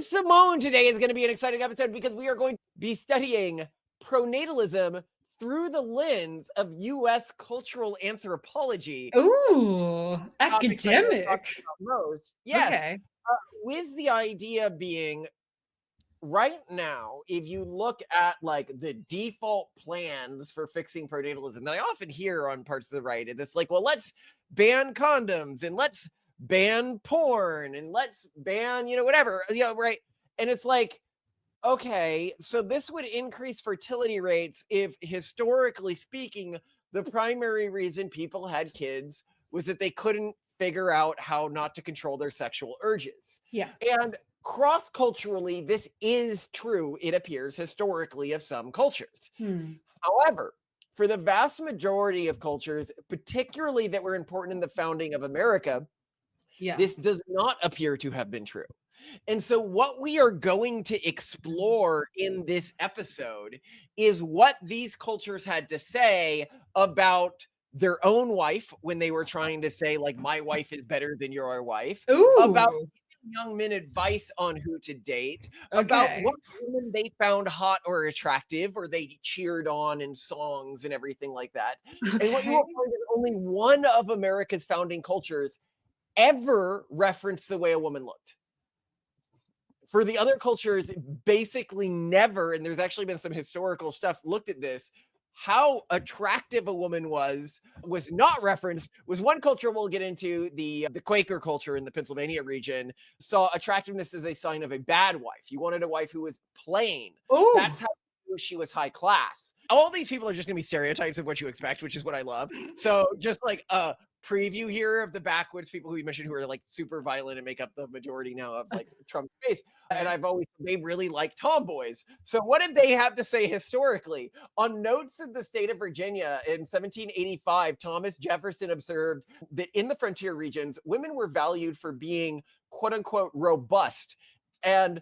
with Simone today is going to be an exciting episode because we are going to be studying pronatalism through the lens of U.S. cultural anthropology. Ooh, Topics I know talk academic. about most. Yes, Okay. with the idea being right now, if you look at like the default plans for fixing pronatalism that I often hear on parts of the right, it's like, well, let's ban condoms and let's ban porn and let's ban, whatever, right? And it's like, okay, so this would increase fertility rates if historically speaking, the primary reason people had kids was that they couldn't figure out how not to control their sexual urges. Yeah. And cross-culturally, this is true, it appears, historically, of some cultures. Hmm. However, for the vast majority of cultures, particularly that were important in the founding of America, Yeah. this does not appear to have been true. And so, what we are going to explore in this episode is what these cultures had to say about their own wife when they were trying to say, like, my wife is better than your wife, about Ooh. young men advice on who to date, about Okay. what women they found hot or attractive or they cheered on in songs and everything like that. And what you Okay. will find is only one of America's founding cultures ever referenced the way a woman looked. For the other cultures, basically never, and there's actually been some historical stuff looked at this, how attractive a woman was not referenced. Was one culture we'll get into, the Quaker culture in the Pennsylvania region, saw attractiveness as a sign of a bad wife. You wanted a wife who was plain. Ooh. That's how she was high class. All these people are just gonna be stereotypes of what you expect, which is what I love. So just like a preview here of the Backwoods people who you mentioned who are like super violent and make up the majority now of like Trump's base. And they really like tomboys. So what did they have to say historically? On Notes of the State of Virginia in 1785, Thomas Jefferson observed that in the frontier regions, women were valued for being quote unquote robust and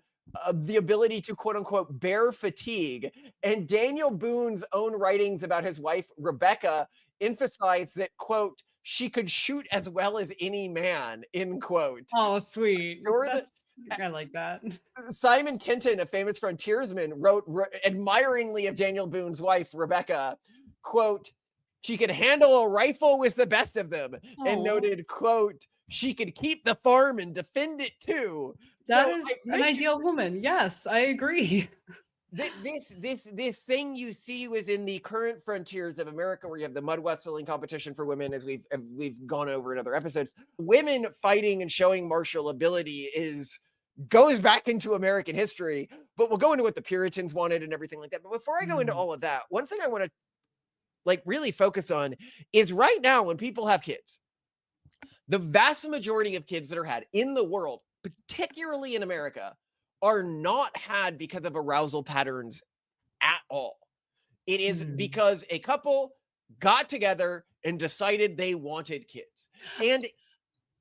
the ability to quote unquote bear fatigue. And Daniel Boone's own writings about his wife, Rebecca, emphasize that, quote, she could shoot as well as any man, end quote. Oh, sweet. Sure that I like that. Simon Kenton, a famous frontiersman, wrote admiringly of Daniel Boone's wife, Rebecca, quote, she could handle a rifle with the best of them, and Oh, noted, quote, she could keep the farm and defend it too. that So I is an mentioned ideal woman. Yes, I agree. this thing you see was in the current frontiers of America, where you have the mud wrestling competition for women, as we've gone over in other episodes. Women fighting and showing martial ability goes back into American history, but we'll go into what the Puritans wanted and everything like that. But before I go into Mm. all of that, one thing I want to like really focus on is right now when people have kids, the vast majority of kids that are had in the world, particularly in America, are not had because of arousal patterns at all. It is Mm. because a couple got together and decided they wanted kids. And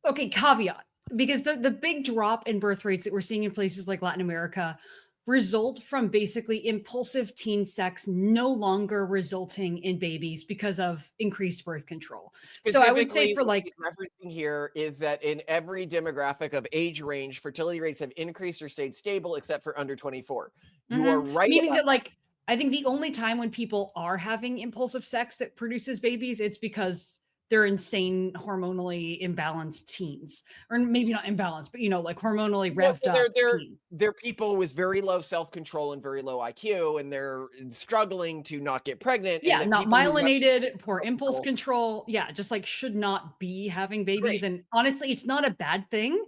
Okay, caveat, because the big drop in birth rates that we're seeing in places like Latin America result from basically impulsive teen sex no longer resulting in babies because of increased birth control. So I would say specifically, for what like he's referencing here is that in every demographic of age range, fertility rates have increased or stayed stable except for under 24. You are right meaning about that like I think the only time when people are having impulsive sex that produces babies, it's because they're insane, hormonally imbalanced teens, or maybe not imbalanced, but like hormonally well, revved up they're teens. they're people with very low self-control and very low IQ, and they're struggling to not get pregnant, and Yeah, that not people who have myelinated, poor impulse self-control, control. Yeah, just like should not be having babies. great. And honestly, it's not a bad thing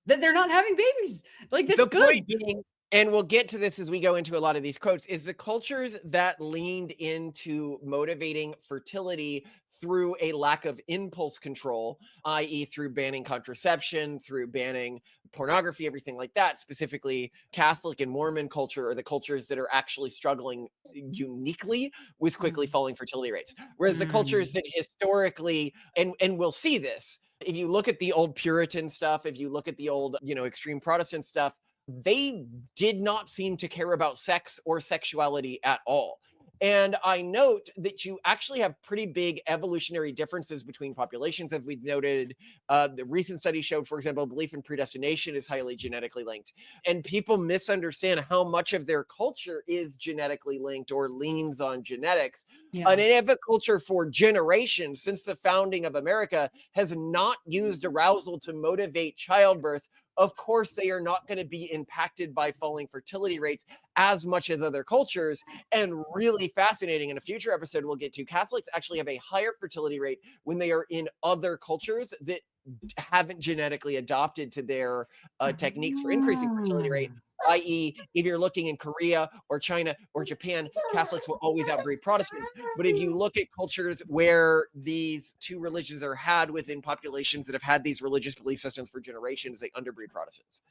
that they're not having babies. Like that's The good. point being, and we'll get to this as we go into a lot of these quotes, is the cultures that leaned into motivating fertility through a lack of impulse control, i.e., through banning contraception, through banning pornography, everything like that, specifically Catholic and Mormon culture, are the cultures that are actually struggling uniquely with quickly Mm, falling fertility rates. Whereas the cultures mm, that historically, and we'll see this, if you look at the old Puritan stuff, if you look at the old, extreme Protestant stuff, they did not seem to care about sex or sexuality at all. And I note that you actually have pretty big evolutionary differences between populations, as we've noted. The recent study showed, for example, belief in predestination is highly genetically linked. And people misunderstand how much of their culture is genetically linked or leans on genetics. Yeah. An Native culture for generations since the founding of America has not used arousal to motivate childbirth. Of course, they are not going to be impacted by falling fertility rates as much as other cultures. And really fascinating, in a future episode we'll get to, Catholics actually have a higher fertility rate when they are in other cultures that haven't genetically adopted to their techniques for increasing fertility rate. I.e., if you're looking in Korea or China or Japan, Catholics will always outbreed Protestants. But if you look at cultures where these two religions are had within populations that have had these religious belief systems for generations, they underbreed Protestants.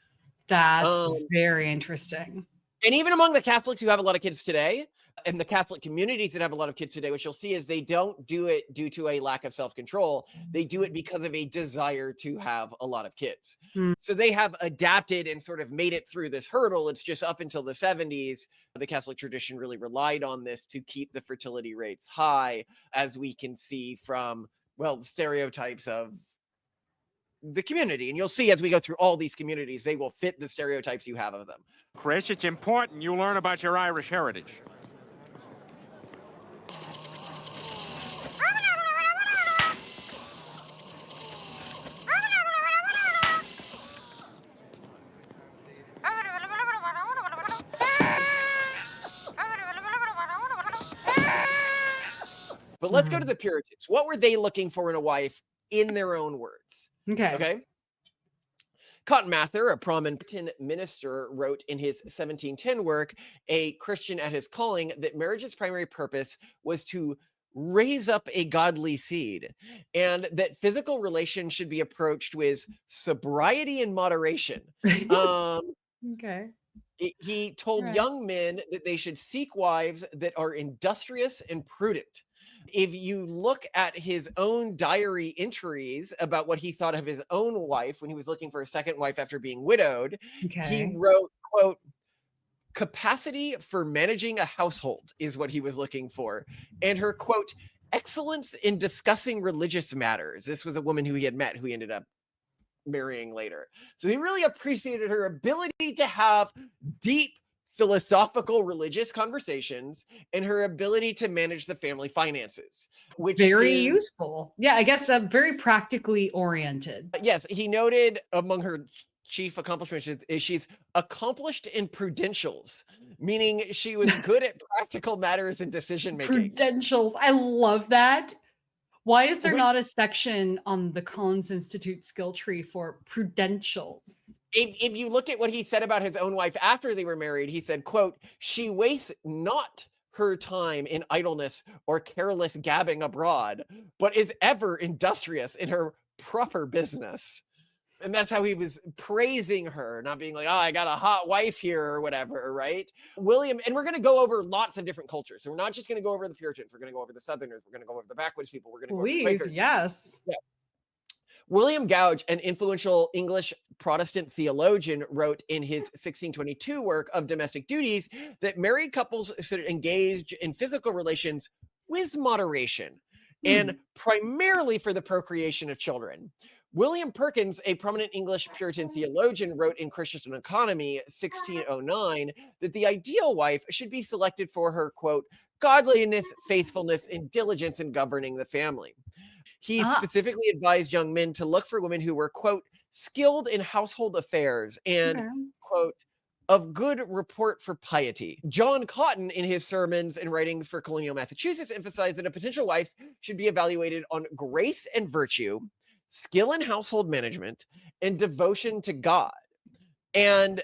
That's very interesting. And even among the Catholics who have a lot of kids today, and the Catholic communities that have a lot of kids today, what you'll see is they don't do it due to a lack of self-control. They do it because of a desire to have a lot of kids. Mm. So they have adapted and sort of made it through this hurdle. It's just up until the 70s, the Catholic tradition really relied on this to keep the fertility rates high, as we can see from, well, the stereotypes of the community. And you'll see as we go through all these communities, they will fit the stereotypes you have of them. Chris, it's important you learn about your Irish heritage. But let's go to the Puritans. What were they looking for in a wife in their own words? Okay. Cotton Mather, a prominent Puritan minister, wrote in his 1710 work, A Christian at His Calling, that marriage's primary purpose was to raise up a godly seed, and that physical relations should be approached with sobriety and moderation. Okay. He told Right. young men that they should seek wives that are industrious and prudent. If you look at his own diary entries about what he thought of his own wife when he was looking for a second wife after being widowed, he Okay. wrote, quote, capacity for managing a household is what he was looking for. And her, quote, excellence in discussing religious matters. This was a woman who he had met, who he ended up marrying later. So he really appreciated her ability to have deep philosophical religious conversations and her ability to manage the family finances, which Very is useful. Yeah, I guess very practically oriented. yes, he noted among her chief accomplishments is she's accomplished in prudentials, meaning she was good at practical matters and decision making. Prudentials. I love that. Why is there Which- not a section on the Collins Institute skill tree for prudentials? If you look at what he said about his own wife after they were married, he said, quote, she wastes not her time in idleness or careless gabbing abroad, but is ever industrious in her proper business. And that's how he was praising her, not being like, oh, I got a hot wife here or whatever, right? William, and we're going to go over lots of different cultures. So we're not just going to go over the Puritans. We're going to go over the Southerners. We're going to go over the Backwoods people. We're going to go over the Please, Quakers. yes. Yeah. William Gouge, an influential English Protestant theologian, wrote in his 1622 work of Domestic Duties that married couples should engage in physical relations with moderation and primarily for the procreation of children. William Perkins, a prominent English Puritan theologian, wrote in Christian Economy 1609 that the ideal wife should be selected for her, quote, godliness, faithfulness, and diligence in governing the family. He specifically advised young men to look for women who were, quote, skilled in household affairs and, quote, of good report for piety. John Cotton, in his sermons and writings for colonial Massachusetts, emphasized that a potential wife should be evaluated on grace and virtue, skill in household management, and devotion to God. And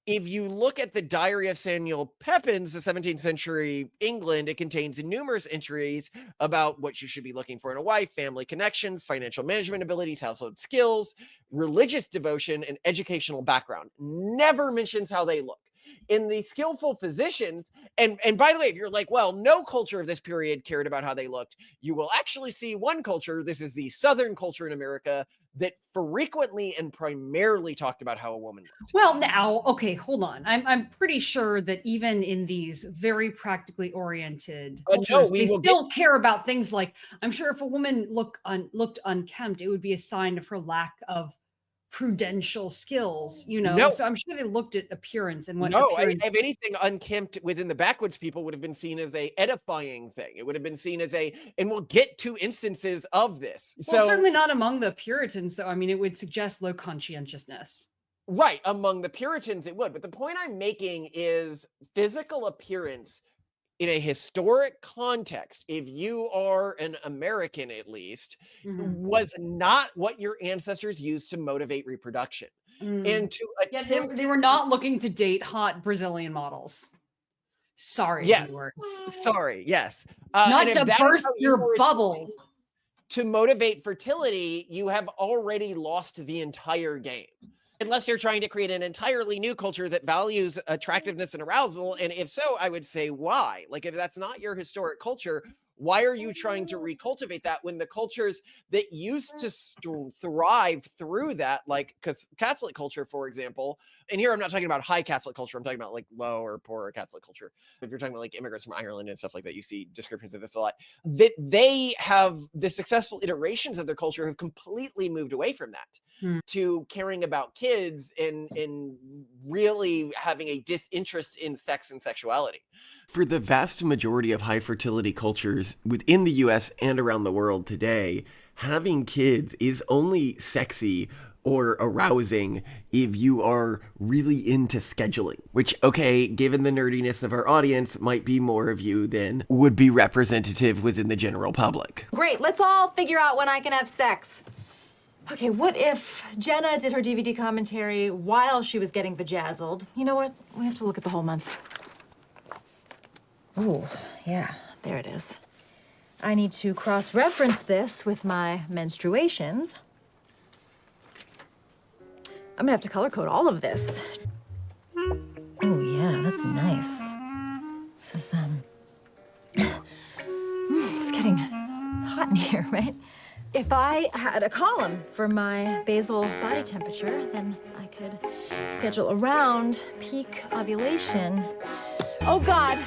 if you look at the Diary of Samuel Pepins, the 17th century England, it contains numerous entries about what you should be looking for in a wife, family connections, financial management abilities, household skills, religious devotion, and educational background. Never mentions how they look. In the skillful physicians, and by the way, if you're like, well, no culture of this period cared about how they looked, you will actually see one culture, this is the Southern culture in America, that frequently and primarily talked about how a woman looked. Well, now, okay, hold on. I'm pretty sure that even in these very practically oriented No, cultures, we they will still care about things like, I'm sure if a woman looked unkempt, it would be a sign of her lack of prudential skills, you know. No, So I'm sure they looked at appearance and what no, appearance. if anything, unkempt within the backwoods people would have been seen as a edifying thing. It would have been seen as a, and we'll get to instances of this. Well, So certainly not among the Puritans. So I mean, it would suggest low conscientiousness. right, among the Puritans it would. But the point I'm making is physical appearance in a historic context, if you are an American at least, Mhm. was not what your ancestors used to motivate reproduction. Mm. And to Yeah, attempt, they were not looking to date hot Brazilian models. Sorry, yes, viewers. sorry, yes. And Not if to that is burst how you your were bubbles. to motivate fertility, you have already lost the entire game. Unless you're trying to create an entirely new culture that values attractiveness and arousal. And if so, I would say why? Like, if that's not your historic culture, why are you trying to recultivate that when the cultures that used to thrive through that, like Catholic culture, for example, and here I'm not talking about high Catholic culture, I'm talking about like low or poorer Catholic culture. If you're talking about like immigrants from Ireland and stuff like that, you see descriptions of this a lot, that they have the successful iterations of their culture have completely moved away from that Hmm. to caring about kids and really having a disinterest in sex and sexuality. For the vast majority of high fertility cultures within the US and around the world today, having kids is only sexy or arousing if you are really into scheduling, which, okay, given the nerdiness of our audience, might be more of you than would be representative within the general public. Great, let's all figure out when I can have sex. Okay, what if Jenna did her DVD commentary while she was getting bejazzled? You know what? We have to look at the whole month. Ooh, yeah, there it is. I need to cross-reference this with my menstruations. I'm gonna have to color code all of this. Oh, yeah, that's nice. This is, it's getting hot in here, right? If I had a column for my basal body temperature, then I could schedule around peak ovulation. Oh God,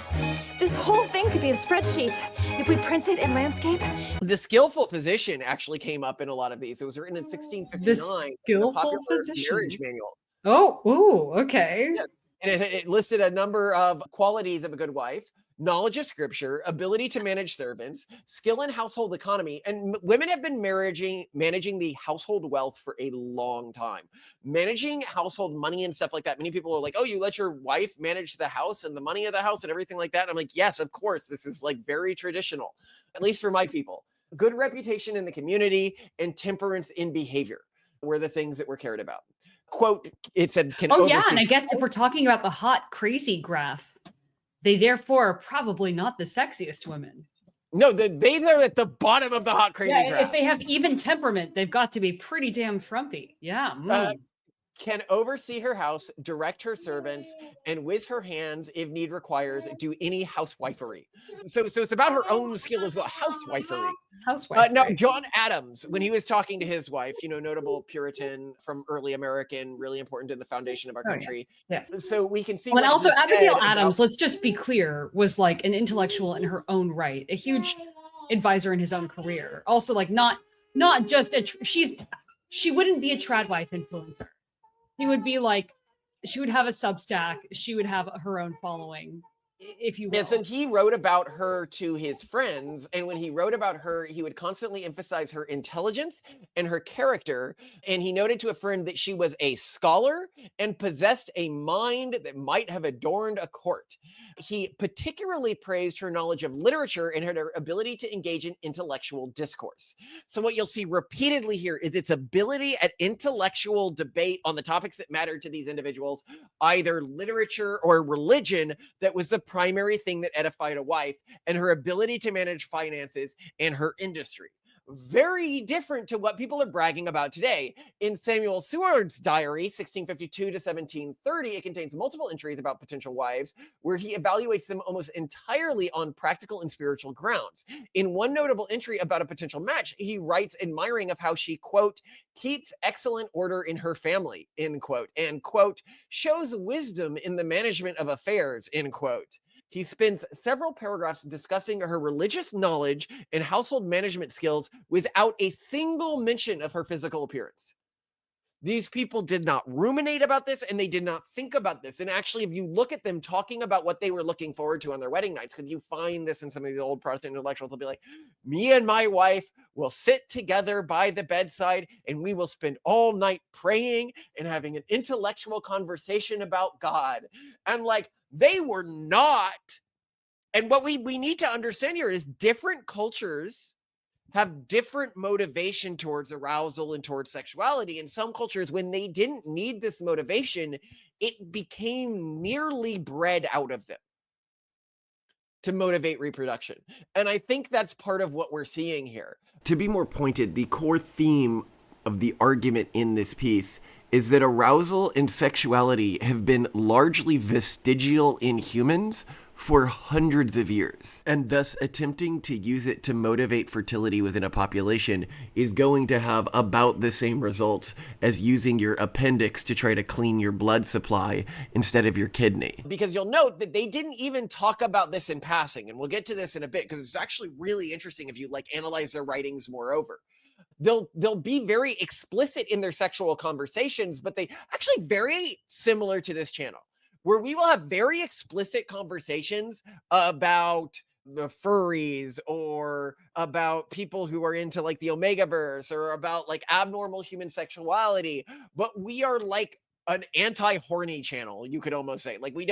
this whole thing could be a spreadsheet. If we print it in landscape. The skillful physician actually came up in a lot of these. It was written in 1659. The in a skillful popular physician. marriage manual. Oh, ooh, okay. Yes. And it listed a number of qualities of a good wife: knowledge of scripture, ability to manage servants, skill in household economy. And women have been managing the household wealth for a long time. Managing household money and stuff like that. Many people are like, oh, you let your wife manage the house and the money of the house and everything like that. And I'm like, yes, of course. This is like very traditional, at least for my people. Good reputation in the community and temperance in behavior were the things that were cared about. Quote, it said, can Oh, yeah. oversee- And I guess if we're talking about the hot, crazy graph, they therefore are probably not the sexiest women. No, they're at the bottom of the hot, crazy Yeah, graph. if they have even temperament, they've got to be pretty damn frumpy. Yeah. Can oversee her house, direct her servants, and with her hands, if need requires, do any housewifery. So it's about her own skill as well, housewifery. Housewife. Now, John Adams, when he was talking to his wife, notable Puritan from early American, really important to the foundation of our country. Yes. So we can see. Well, and what also he Abigail said Adams, about- let's just be clear, was like an intellectual in her own right, a huge advisor in his own career. Also, like not just she wouldn't be a trad wife influencer. She would be like, she would have a Substack. She would have her own following, if you will. Yeah, so he wrote about her to his friends, and when he wrote about her, he would constantly emphasize her intelligence and her character. And he noted to a friend that she was a scholar and possessed a mind that might have adorned a court. He particularly praised her knowledge of literature and her ability to engage in intellectual discourse. So what you'll see repeatedly here is its ability at intellectual debate on the topics that mattered to these individuals, either literature or religion, that was the primary thing that edified a wife, and her ability to manage finances and her industry. very different to what people are bragging about today. In Samuel Seward's diary, 1652 to 1730, it contains multiple entries about potential wives where he evaluates them almost entirely on practical and spiritual grounds. In one notable entry about a potential match, he writes admiring of how she, quote, keeps excellent order in her family, end quote, and, quote, shows wisdom in the management of affairs, end quote. He spends several paragraphs discussing her religious knowledge and household management skills without a single mention of her physical appearance. These people did not ruminate about this, and they did not think about this. And actually, if you look at them talking about what they were looking forward to on their wedding nights, because you find this in some of these old Protestant intellectuals, they'll be like, me and my wife will sit together by the bedside and we will spend all night praying and having an intellectual conversation about God. And like, they were not. And what we need to understand here is different cultures have different motivation towards arousal and towards sexuality. In some cultures, when they didn't need this motivation, it became nearly bred out of them to motivate reproduction. And I think that's part of what we're seeing here. To be more pointed, the core theme of the argument in this piece is that arousal and sexuality have been largely vestigial in humans for hundreds of years, and thus attempting to use it to motivate fertility within a population is going to have about the same results as using your appendix to try to clean your blood supply instead of your kidney. Because you'll note that they didn't even talk about this in passing, and we'll get to this in a bit because it's actually really interesting if you like analyze their writings moreover. They'll be very explicit in their sexual conversations, but they actually very similar to this channel, where we will have very explicit conversations about the furries or about people who are into like the Omegaverse or about like abnormal human sexuality. But we are like an anti-horny channel, you could almost say. Like you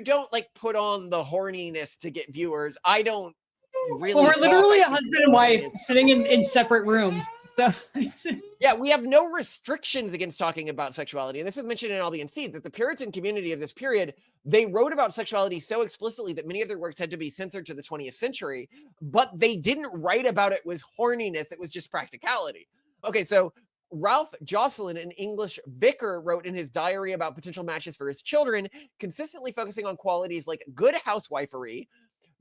don't like put on the horniness to get viewers. I don't really. Well, we're literally a husband and wife sitting in separate rooms. So yeah, we have no restrictions against talking about sexuality. And this is mentioned in Albion Seed, that the Puritan community of this period, they wrote about sexuality so explicitly that many of their works had to be censored to the 20th century, but they didn't write about it with horniness. It was just practicality. Okay, so Ralph Jocelyn, an English vicar, wrote in his diary about potential matches for his children, consistently focusing on qualities like good housewifery,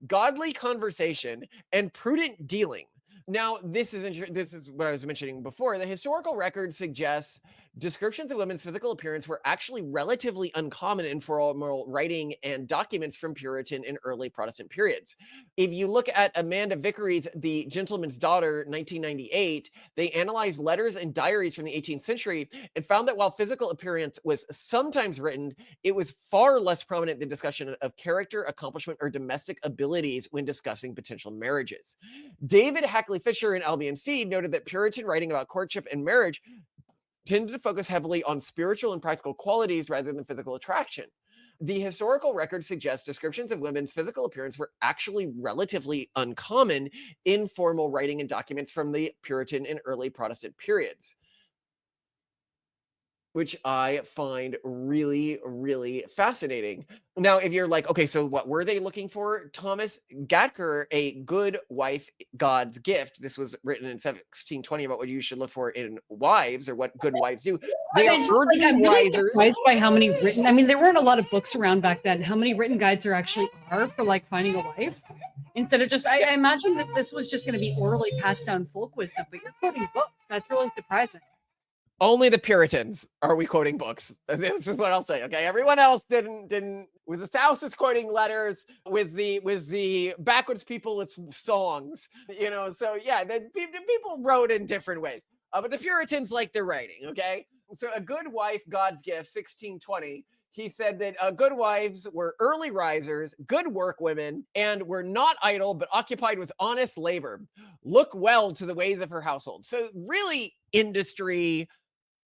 godly conversation, and prudent dealing. Now, this is what I was mentioning before. The historical record suggests descriptions of women's physical appearance were actually relatively uncommon in formal writing and documents from Puritan and early Protestant periods. If you look at Amanda Vickery's The Gentleman's Daughter, 1998, they analyzed letters and diaries from the 18th century and found that while physical appearance was sometimes written, it was far less prominent than discussion of character, accomplishment, or domestic abilities when discussing potential marriages. David Hackley Fisher in Albion Seed noted that Puritan writing about courtship and marriage tended to focus heavily on spiritual and practical qualities rather than physical attraction. The historical record suggests descriptions of women's physical appearance were actually relatively uncommon in formal writing and documents from the Puritan and early Protestant periods, which I find really, really fascinating. Now, if you're like, okay, so what were they looking for? Thomas Gatker, A Good Wife, God's Gift. This was written in 1620 about what you should look for in wives or what good wives do. They are urgent I'm really wisers. surprised by how many written, I mean, there weren't a lot of books around back then. How many written guides there actually are for like finding a wife? Instead of just, I imagine that this was just going to be orally passed down folk wisdom, but you're quoting books. That's really surprising. Only the Puritans are we quoting books. This is what I'll say. Okay, everyone else didn't. With the South is quoting letters. With the Backwoods people, it's songs. You know, so yeah, the people wrote in different ways. But the Puritans like their writing. Okay, so A Good Wife, God's Gift, 1620. He said that good wives were early risers, good work women, and were not idle, but occupied with honest labor. Look well to the ways of her household. So really, industry,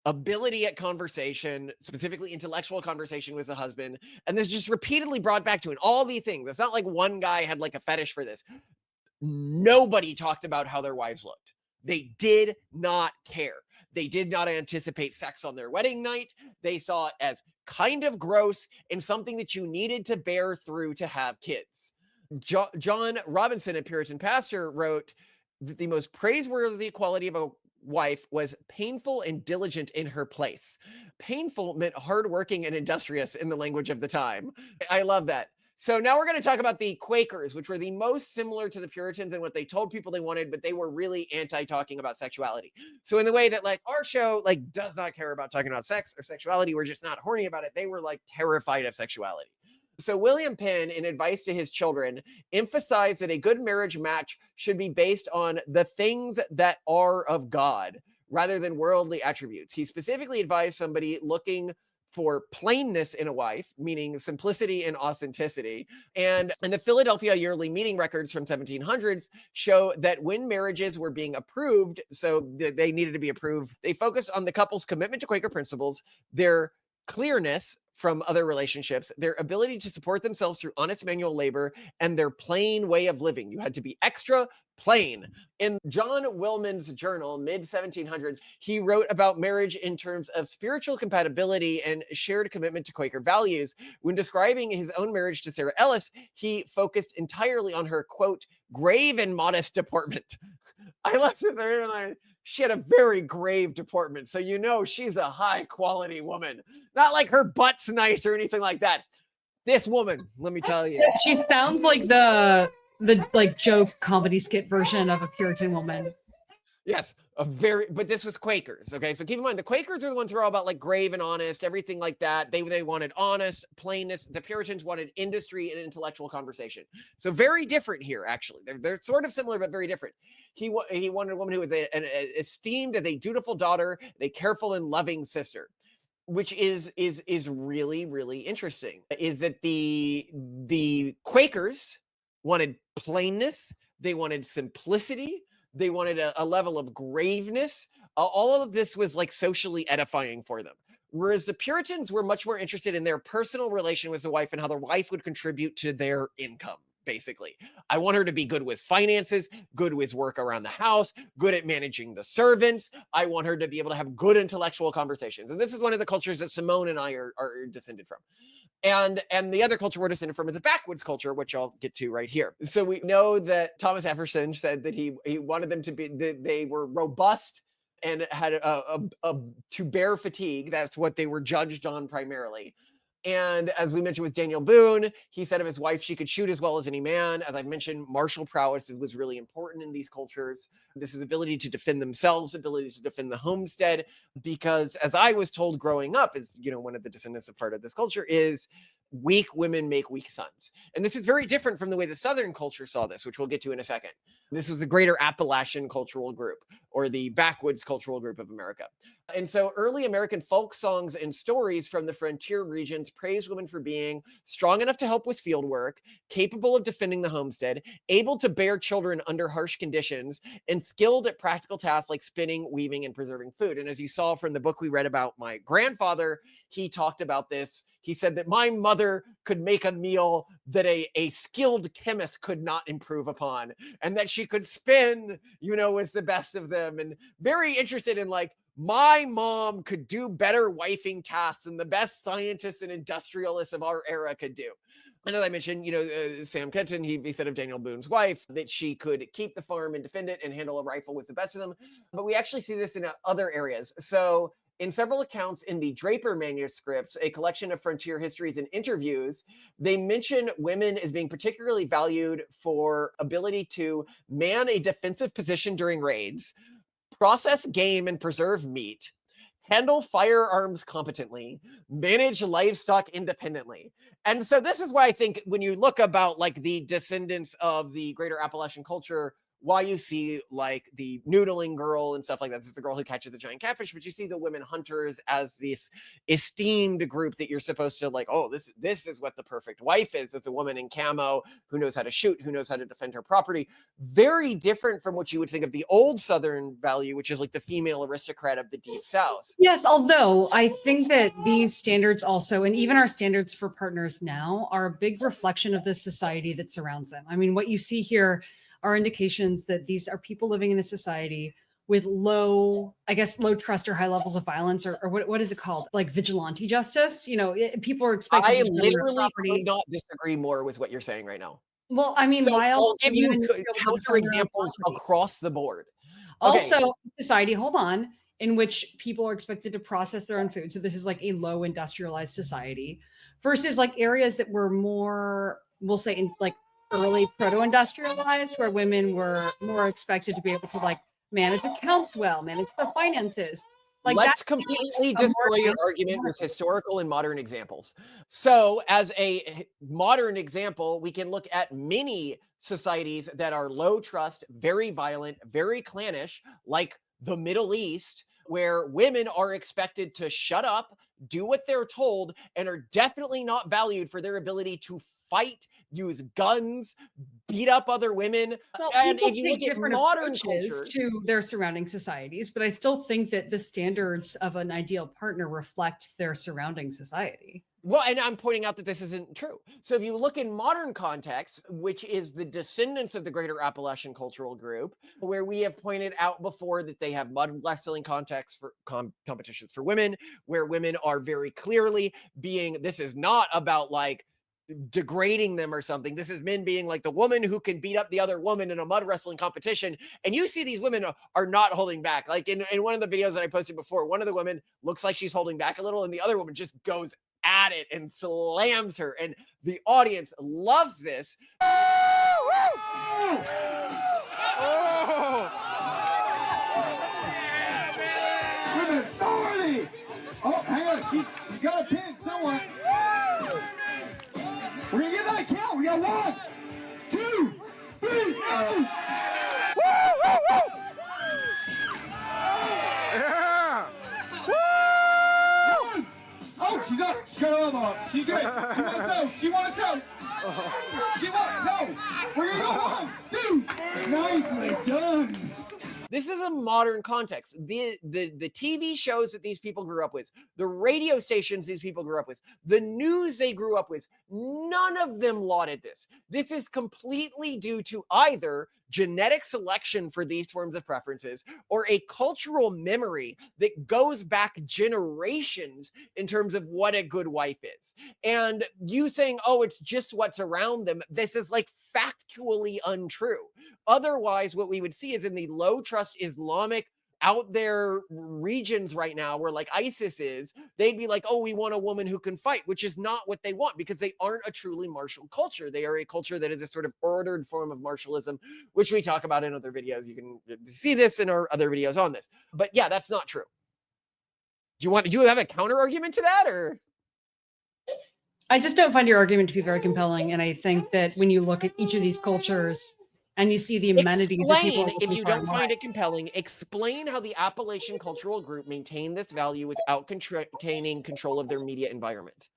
ability at conversation, specifically intellectual conversation with the husband. And this just repeatedly brought back to it. All these things. It's not like one guy had like a fetish for this. Nobody talked about how their wives looked. They did not care. They did not anticipate sex on their wedding night. They saw it as kind of gross and something that you needed to bear through to have kids. John Robinson, a Puritan pastor, wrote, that the most praiseworthy quality of a wife was painful and diligent in her place. Painful meant hardworking and industrious in the language of the time. I love that. So now we're going to talk about the Quakers, which were the most similar to the Puritans and what they told people they wanted, but they were really anti-talking about sexuality. So in the way that like our show like does not care about talking about sex or sexuality, we're just not horny about it. They were like terrified of sexuality. So William Penn, in advice to his children, emphasized that a good marriage match should be based on the things that are of God rather than worldly attributes. He specifically advised somebody looking for plainness in a wife, meaning simplicity and authenticity. And the Philadelphia Yearly Meeting records from 1700s show that when marriages were being approved, so they needed to be approved, they focused on the couple's commitment to Quaker principles, their clearness from other relationships, their ability to support themselves through honest manual labor, and their plain way of living. You had to be extra plain. In John Wilman's journal, mid-1700s, he wrote about marriage in terms of spiritual compatibility and shared commitment to Quaker values. When describing his own marriage to Sarah Ellis, he focused entirely on her, quote, grave and modest deportment. I left it there and she had a very grave deportment. So you know she's a high quality woman. Not like her butt's nice or anything like that. This woman, let me tell you. She sounds like the like joke comedy skit version of a Puritan woman. Yes, but this was Quakers. Okay, so keep in mind the Quakers are the ones who are all about like grave and honest, everything like that. They wanted honest plainness. The Puritans wanted industry and intellectual conversation. So very different here, actually. They're sort of similar but very different. He wanted a woman who was esteemed as a dutiful daughter, and a careful and loving sister, which is really really interesting. Is that the Quakers wanted plainness, they wanted simplicity. They wanted a level of graveness. All of this was like socially edifying for them. Whereas the Puritans were much more interested in their personal relation with the wife and how the wife would contribute to their income, basically. I want her to be good with finances, good with work around the house, good at managing the servants. I want her to be able to have good intellectual conversations. And this is one of the cultures that Simone and I are descended from. And the other culture we're descended from is the Backwoods culture, which I'll get to right here. So we know that Thomas Jefferson said that he wanted them to be, that they were robust and had to bear fatigue. That's what they were judged on primarily. And as we mentioned with Daniel Boone, he said of his wife, she could shoot as well as any man. As I mentioned, martial prowess was really important in these cultures. This is ability to defend themselves, ability to defend the homestead, because as I was told growing up, as you know, one of the descendants of part of this culture is weak women make weak sons. And this is very different from the way the Southern culture saw this, which we'll get to in a second. This was the greater Appalachian cultural group, or the Backwoods cultural group of America. And so early American folk songs and stories from the frontier regions praised women for being strong enough to help with field work, capable of defending the homestead, able to bear children under harsh conditions, and skilled at practical tasks like spinning, weaving, and preserving food. And as you saw from the book we read about my grandfather, he talked about this. He said that my mother could make a meal that a skilled chemist could not improve upon, and that she could spin, you know, was the best of them. And very interested in like, my mom could do better wifing tasks than the best scientists and industrialists of our era could do. And as I mentioned, you know, Sam Kenton, he said of Daniel Boone's wife that she could keep the farm and defend it and handle a rifle with the best of them. But we actually see this in other areas. So in several accounts in the Draper manuscripts, a collection of frontier histories and interviews, they mention women as being particularly valued for ability to man a defensive position during raids, process game and preserve meat, handle firearms competently, manage livestock independently. And so this is why I think when you look about like the descendants of the greater Appalachian culture, why you see like the noodling girl and stuff like that. This is the girl who catches the giant catfish, but you see the women hunters as this esteemed group that you're supposed to like, oh, this is what the perfect wife is. It's a woman in camo who knows how to shoot, who knows how to defend her property. Very different from what you would think of the old Southern value, which is like the female aristocrat of the Deep South. Yes, although I think that these standards also, and even our standards for partners now, are a big reflection of the society that surrounds them. I mean, what you see here are indications that these are people living in a society with low trust or high levels of violence, or what is it called? Like vigilante justice. You know, people are expected I to literally could not disagree more with what you're saying right now. Well, I mean, So why else I'll do give you women need to be able to counter defend their own examples property? across the board. Okay. Also, society, hold on, in which people are expected to process their own food. So this is like a low industrialized society versus like areas that were more, we'll say, in like early proto-industrialized, where women were more expected to be able to like manage accounts well, manage their finances. Like that Let's makes completely a more destroy your advanced argument with society. historical and modern examples. So, as a modern example, we can look at many societies that are low trust, very violent, very clannish, like the Middle East, where women are expected to shut up, do what they're told, and are definitely not valued for their ability to fight, use guns, beat up other women. Well, And people if you take look at different modern approaches culture, to their surrounding societies, but I still think that the standards of an ideal partner reflect their surrounding society. well, and I'm pointing out that this isn't true. So if you look in modern context, which is the descendants of the greater Appalachian cultural group, where we have pointed out before that they have mud wrestling contests for competitions for women, where women are very clearly being, this is not about like degrading them or something. This is men being like the woman who can beat up the other woman in a mud wrestling competition. And you see these women are not holding back. Like in one of the videos that I posted before, one of the women looks like she's holding back a little, and the other woman just goes at it and slams her. And the audience loves this. Women authority! Oh, hang on. She's got a pin somewhere. We're gonna get that count. We got 1, 2, 3, go! Yeah! Oh, she's up. She's got her arm up. She's good. She wants out. She wants out. She wants. No. We're gonna go 1, 2. Nicely done. This is a modern context. The TV shows that these people grew up with, the radio stations these people grew up with, the news they grew up with, none of them lauded this. This is completely due to either genetic selection for these forms of preferences or a cultural memory that goes back generations in terms of what a good wife is. And you saying, oh, it's just what's around them, this is like factually untrue. Otherwise, what we would see is in the low trust Islamic out there regions right now where like ISIS is, they'd be like, oh, we want a woman who can fight, which is not what they want because they aren't a truly martial culture. They are a culture that is a sort of ordered form of martialism, which we talk about in other videos. You can see this in our other videos on this. But yeah, that's not true. Do you have a counter argument to that, or? I just don't find your argument to be very compelling. And I think that when you look at each of these cultures and you see the amenities that people Explain, are if looking you for in don't find it lives. compelling, explain how the Appalachian cultural group maintained this value without containing control of their media environment.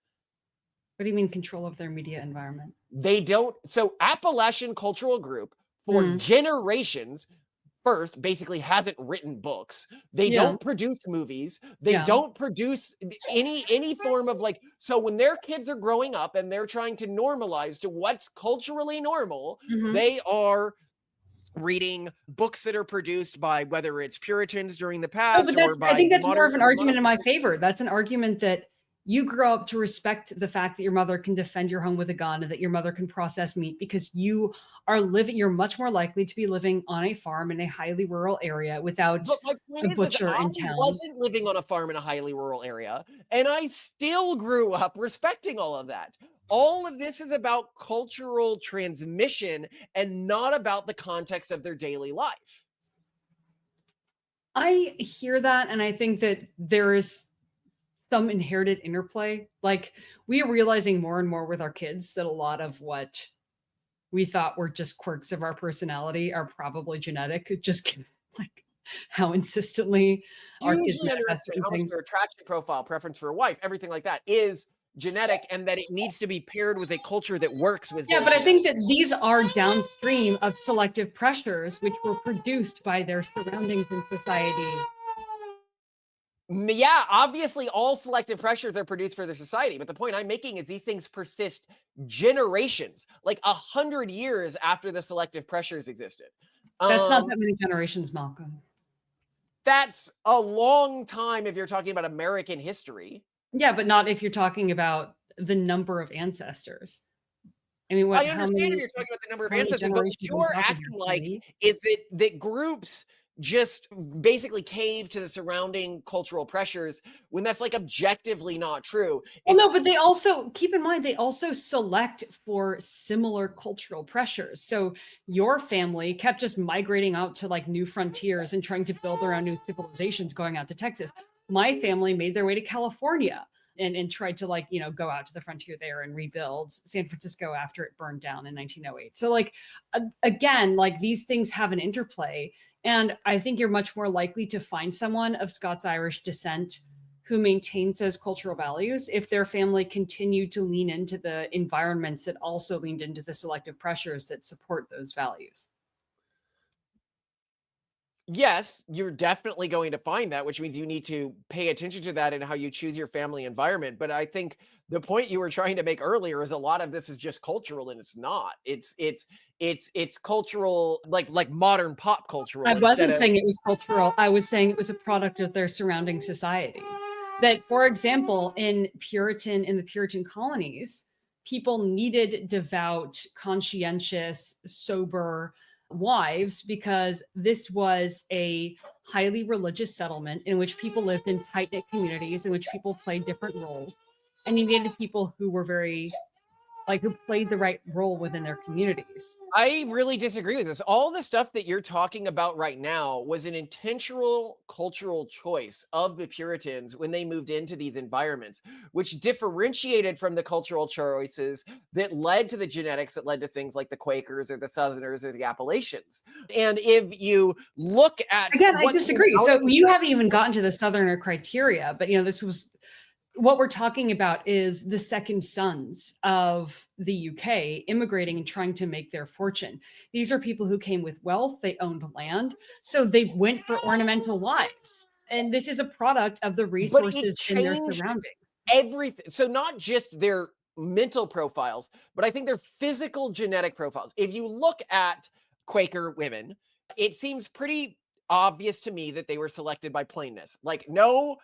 What do you mean control of their media environment? They don't. So Appalachian cultural group for generations first basically hasn't written books. They Yeah. don't produce movies. They Yeah. don't produce any form of like, so when their kids are growing up and they're trying to normalize to what's culturally normal, Mhm. they are reading books that are produced by whether it's Puritans during the No, past but or by I think that's more modern of an or argument in my modern. favor. That's an argument that you grow up to respect the fact that your mother can defend your home with a gun and that your mother can process meat because you're much more likely to be living on a farm in a highly rural area without But my a point is butcher I in town. wasn't living on a farm in a highly rural area, and I still grew up respecting all of that. All of this is about cultural transmission and not about the context of their daily life. I hear that, and I think that there is some inherited interplay. Like we are realizing more and more with our kids that a lot of what we thought were just quirks of our personality are probably genetic. Just like how insistently our kids Hugely manifest underestimate certain how much things. their attraction profile, preference for a wife, everything like that is genetic, and that it needs to be paired with a culture that works with. Yeah, but I think that these are downstream of selective pressures, which were produced by their surroundings in society. Yeah, obviously all selective pressures are produced for their society, but the point I'm making is these things persist generations, like 100 years after the selective pressures existed. That's not that many generations, Malcolm. That's a long time if you're talking about American history. Yeah, but not if you're talking about the number of ancestors. I mean, I how understand if many you're talking about the number of how many ancestors, but what generations are we you're talking acting about? like 3? is that groups just basically cave to the surrounding cultural pressures when that's like objectively not true. Well, It's no, but they also keep in mind they also select for similar cultural pressures. So your family kept just migrating out to like new frontiers and trying to build around new civilizations, going out to Texas. My family made their way to California and tried to like, go out to the frontier there and rebuild San Francisco after it burned down in 1908. So like again, like these things have an interplay. And I think you're much more likely to find someone of Scots-Irish descent who maintains those cultural values if their family continued to lean into the environments that also leaned into the selective pressures that support those values. yes, you're definitely going to find that, which means you need to pay attention to that and how you choose your family environment. But I think the point you were trying to make earlier is a lot of this is just cultural, and it's not. It's cultural, like modern pop I cultural instead wasn't of saying it was cultural. I was saying it was a product of their surrounding society. That, for example, in the Puritan colonies, people needed devout, conscientious, sober wives because this was a highly religious settlement in which people lived in tight-knit communities in which people played different roles. And you needed people who were who played the right role within their communities. I really disagree with this. All the stuff that you're talking about right now was an intentional cultural choice of the Puritans when they moved into these environments, which differentiated from the cultural choices that led to the genetics that led to things like the Quakers or the Southerners or the Appalachians. And if you look at Again, I what came disagree. out So of the you haven't even gotten to the Southerner criteria, but this was what we're talking about is the second sons of the UK immigrating and trying to make their fortune. These are people who came with wealth, they owned land, so they went for ornamental lives. And this is a product of the but it resources in their changed surroundings. everything. So not just their mental profiles, but I think their physical genetic profiles. If you look at Quaker women, it seems pretty obvious to me that they were selected by plainness. Like no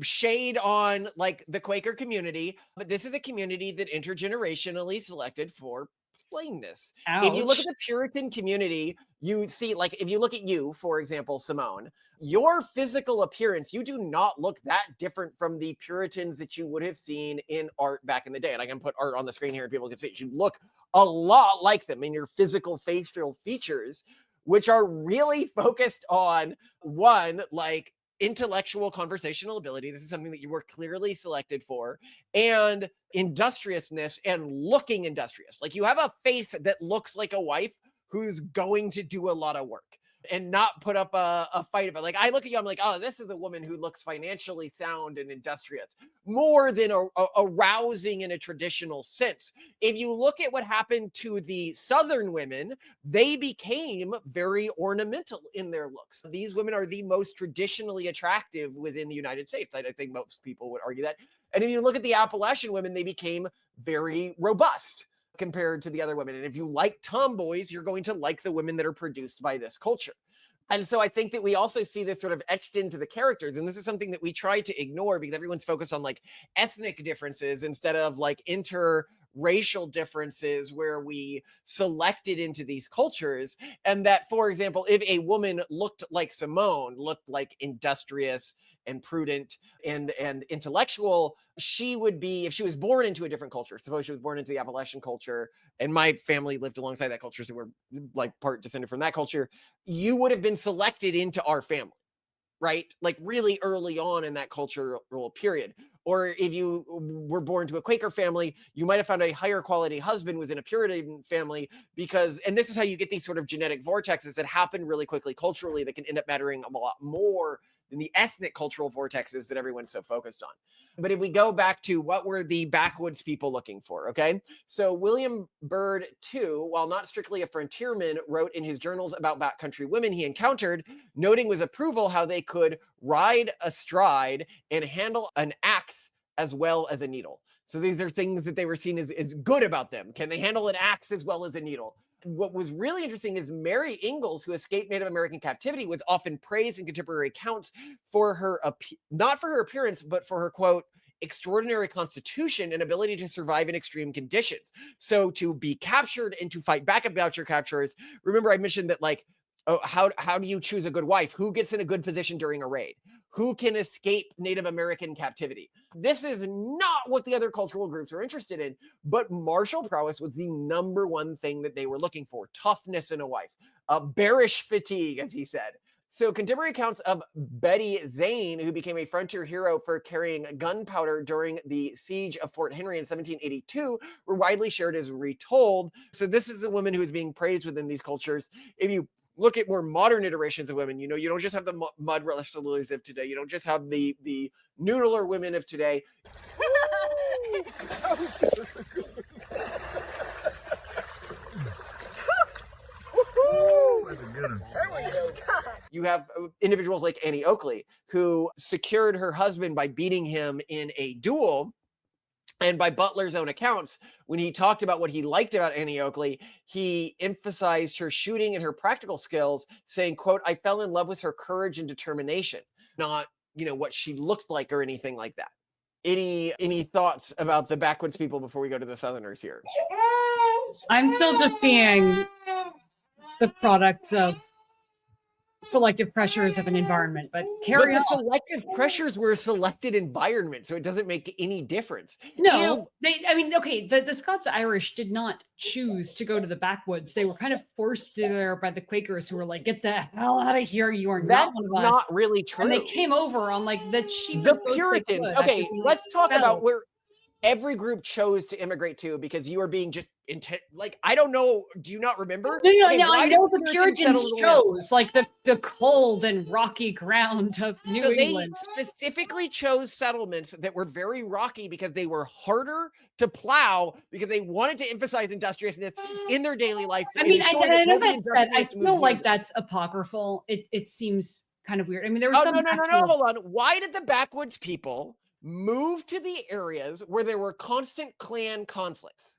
shade on like the Quaker community, but this is a community that intergenerationally selected for plainness. If you look at Ouch. the Puritan community, you see, like, if you look at you, for example, Simone, your physical appearance, you do not look that different from the Puritans that you would have seen in art back in the day. And I can put art on the screen here and people can see it. You look a lot like them in your physical facial features, which are really focused on one, like intellectual conversational ability. This is something that you were clearly selected for, and industriousness and looking industrious. Like you have a face that looks like a wife who's going to do a lot of work and not put up a fight about. Like I look at you, I'm like, oh, this is a woman who looks financially sound and industrious, more than arousing in a traditional sense. If you look at what happened to the Southern women, they became very ornamental in their looks. These women are the most traditionally attractive within the United States. I think most people would argue that. And if you look at the Appalachian women, they became very robust compared to the other women. And if you like tomboys, you're going to like the women that are produced by this culture. And so I think that we also see this sort of etched into the characters. And this is something that we try to ignore because everyone's focused on like ethnic differences instead of like interracial differences where we selected into these cultures. And that, for example, if a woman looked like Simone, looked like industrious and prudent and intellectual, she would be, if she was born into a different culture, suppose she was born into the Appalachian culture, and my family lived alongside that culture, so we're like part descended from that culture, you would have been selected into our family, right? Like really early on in that cultural period. Or if you were born to a Quaker family, you might have found a higher quality husband within a Puritan family because, and this is how you get these sort of genetic vortexes that happen really quickly culturally that can end up mattering a lot more than the ethnic cultural vortexes that everyone's so focused on. But if we go back to what were the backwoods people looking for, okay? So William Byrd, too, while not strictly a frontierman, wrote in his journals about backcountry women he encountered, noting with approval how they could ride astride and handle an axe as well as a needle. So these are things that they were seen as good about them. Can they handle an axe as well as a needle? What was really interesting is Mary Ingalls, who escaped Native American captivity, was often praised in contemporary accounts for her, not for her appearance, but for her, quote, extraordinary constitution and ability to survive in extreme conditions. So to be captured and to fight back about your captures, remember I mentioned that like, oh, how do you choose a good wife? Who gets in a good position during a raid? Who can escape Native American captivity? This is not what the other cultural groups are interested in, but martial prowess was the number one thing that they were looking for. Toughness in a wife, bearish fatigue, as he said. So contemporary accounts of Betty Zane, who became a frontier hero for carrying gunpowder during the siege of Fort Henry in 1782, were widely shared as retold. So this is a woman who is being praised within these cultures. If you look at more modern iterations of women, you know, you don't just have the mud wrestlers of today. You don't just have the noodler women of today. That's a good one. You have individuals like Annie Oakley, who secured her husband by beating him in a duel. And by Butler's own accounts, when he talked about what he liked about Annie Oakley, he emphasized her shooting and her practical skills, saying, quote, "I fell in love with her courage and determination," not, you know, what she looked like or anything like that. Any thoughts about the backwoods people before we go to the Southerners here? I'm still just seeing the product of selective pressures of an environment, but But carry the on. selective pressures were a selected environment, so it doesn't make any difference. No, I mean, okay, the Scots-Irish did not choose to go to the backwoods. They were kind of forced there by the Quakers, who were like, "Get the hell out of here! You are not That's one of us." not really true. And they came over on like the cheapest The boats they Puritans. could Okay, after being let's talk about expelled. where every group chose to immigrate to, because you are being just intent. Like, I don't know. Do you not remember? No, Okay, no, why I did know the Puritans settle in Wales? chose like the cold and rocky ground of New So they England. specifically chose settlements that were very rocky because they were harder to plow, because they wanted to emphasize industriousness in their daily life. I mean, I know nobody that said, I industrious moved feel like north. that's apocryphal. It seems kind of weird. I mean, there was Oh, some no, actual. hold on. Why did the backwoods people move to the areas where there were constant clan conflicts?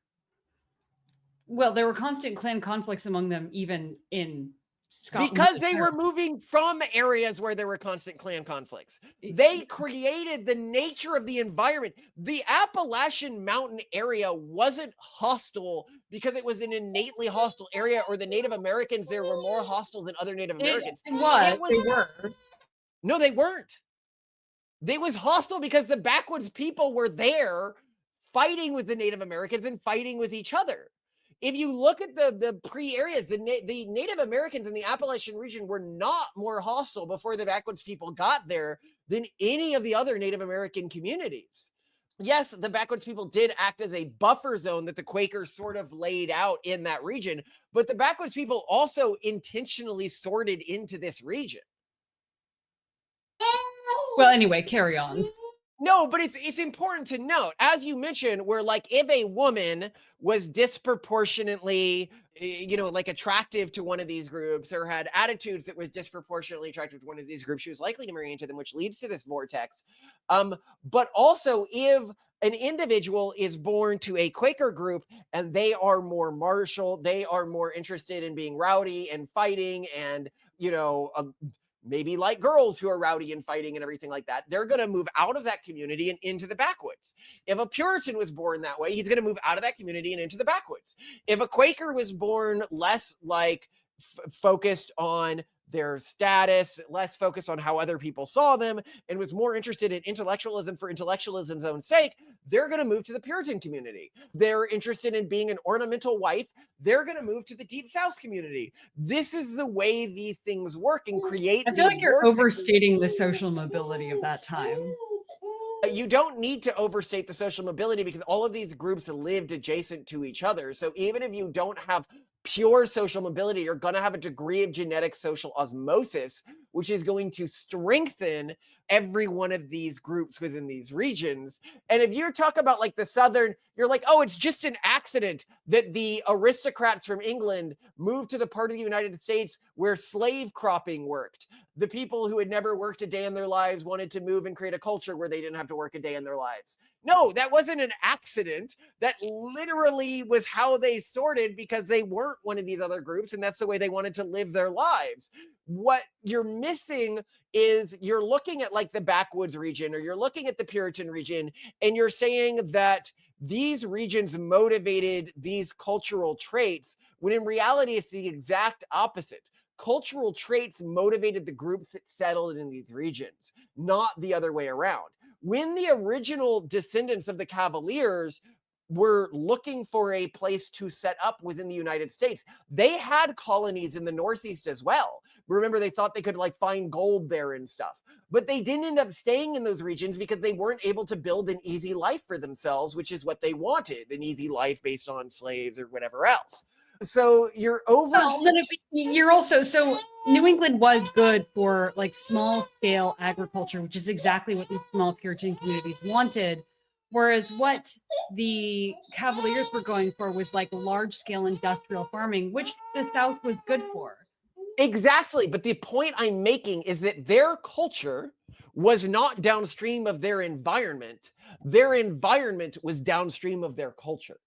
Well, there were constant clan conflicts among them, even in Scotland. Because they were moving from areas where there were constant clan conflicts. They created the nature of the environment. The Appalachian Mountain area wasn't hostile because it was an innately hostile area, or the Native Americans there were more hostile than other Native Americans. It was. They were. No, they weren't. They was hostile because the backwoods people were there fighting with the Native Americans and fighting with each other. If you look at the pre-areas, the Native Americans in the Appalachian region were not more hostile before the backwoods people got there than any of the other Native American communities. Yes, the backwoods people did act as a buffer zone that the Quakers sort of laid out in that region, but the backwoods people also intentionally sorted into this region. Well, anyway, carry on. No, but it's important to note, as you mentioned, where like if a woman was disproportionately, you know, like attractive to one of these groups, or had attitudes that was disproportionately attractive to one of these groups, she was likely to marry into them, which leads to this vortex. But also, if an individual is born to a Quaker group and they are more martial, they are more interested in being rowdy and fighting, and, you know, maybe like girls who are rowdy and fighting and everything like that, they're going to move out of that community and into the backwoods. If a Puritan was born that way, he's going to move out of that community and into the backwoods. If a Quaker was born less like focused on their status, less focused on how other people saw them, and was more interested in intellectualism for intellectualism's own sake, they're going to move to the Puritan community. They're interested in being an ornamental wife, they're going to move to the Deep South community. This is the way these things work and create. I feel like you're overstating the social mobility of that time. You don't need to overstate the social mobility, because all of these groups lived adjacent to each other. So even if you don't have pure social mobility, you're going to have a degree of genetic social osmosis, which is going to strengthen every one of these groups within these regions. And if you talk about like the Southern, you're like, oh, it's just an accident that the aristocrats from England moved to the part of the United States where slave cropping worked. The people who had never worked a day in their lives wanted to move and create a culture where they didn't have to work a day in their lives. No, that wasn't an accident. That literally was how they sorted, because they weren't one of these other groups, and that's the way they wanted to live their lives. What you're missing is you're looking at like the backwoods region, or you're looking at the Puritan region, and you're saying that these regions motivated these cultural traits, when in reality, it's the exact opposite. Cultural traits motivated the groups that settled in these regions, not the other way around. When the original descendants of the Cavaliers were looking for a place to set up within the United States, they had colonies in the Northeast as well. Remember, they thought they could like find gold there and stuff, but they didn't end up staying in those regions because they weren't able to build an easy life for themselves, which is what they wanted, an easy life based on slaves or whatever else. So you're you're also, so New England was good for like small scale agriculture, which is exactly what these small Puritan communities wanted. Whereas what the Cavaliers were going for was like large scale industrial farming, which the South was good for. Exactly. But the point I'm making is that their culture was not downstream of their environment. Their environment was downstream of their culture.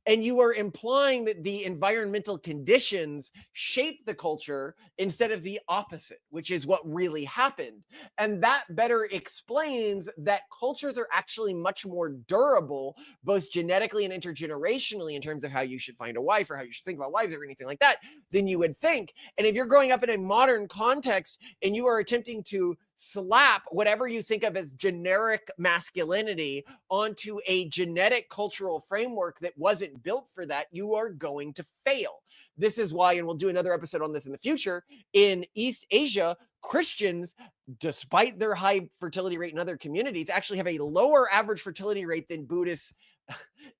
And you are implying that the environmental conditions shaped the culture instead of the opposite, which is what really happened. And that better explains that cultures are actually much more durable, both genetically and intergenerationally, in terms of how you should find a wife or how you should think about wives or anything like that, than you would think. And if you're growing up in a modern context and you are attempting to slap whatever you think of as generic masculinity onto a genetic cultural framework that wasn't built for that, you are going to fail. This is why, and we'll do another episode on this in the future, in East Asia, Christians, despite their high fertility rate in other communities, actually have a lower average fertility rate than Buddhists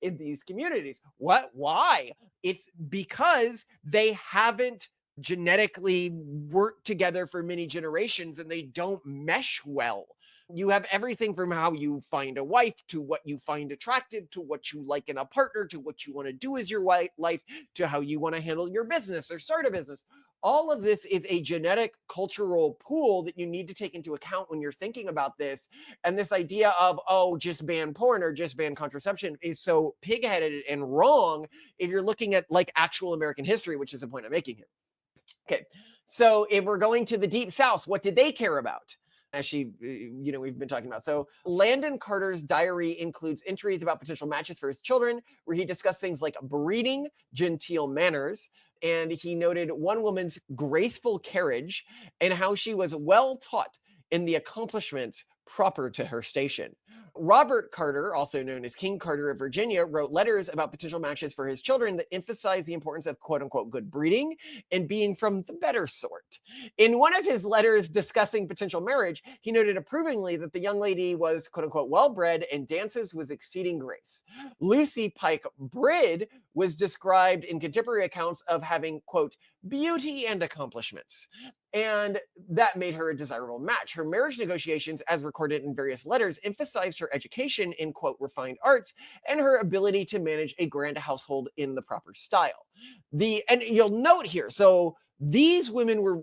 in these communities. What? Why? It's because they haven't genetically worked together for many generations and they don't mesh well. You have everything from how you find a wife to what you find attractive to what you like in a partner to what you want to do as your life to how you want to handle your business or start a business. All of this is a genetic cultural pool that you need to take into account when you're thinking about this. And this idea of, oh, just ban porn or just ban contraception is so pig-headed and wrong if you're looking at like actual American history, which is the point I'm making here. Okay, so if we're going to the Deep South, what did they care about? As we've been talking about. So Landon Carter's diary includes entries about potential matches for his children, where he discussed things like breeding, genteel manners, and he noted one woman's graceful carriage and how she was well taught in the accomplishments proper to her station. Robert Carter, also known as King Carter of Virginia, wrote letters about potential matches for his children that emphasize the importance of quote unquote good breeding and being from the better sort. In one of his letters discussing potential marriage, he noted approvingly that the young lady was quote unquote well-bred and dances with exceeding grace. Lucy Pike Brid was described in contemporary accounts of having quote beauty and accomplishments. And that made her a desirable match. Her marriage negotiations, as recorded in various letters, emphasized her education in, quote, refined arts and her ability to manage a grand household in the proper style. And you'll note here, so these women were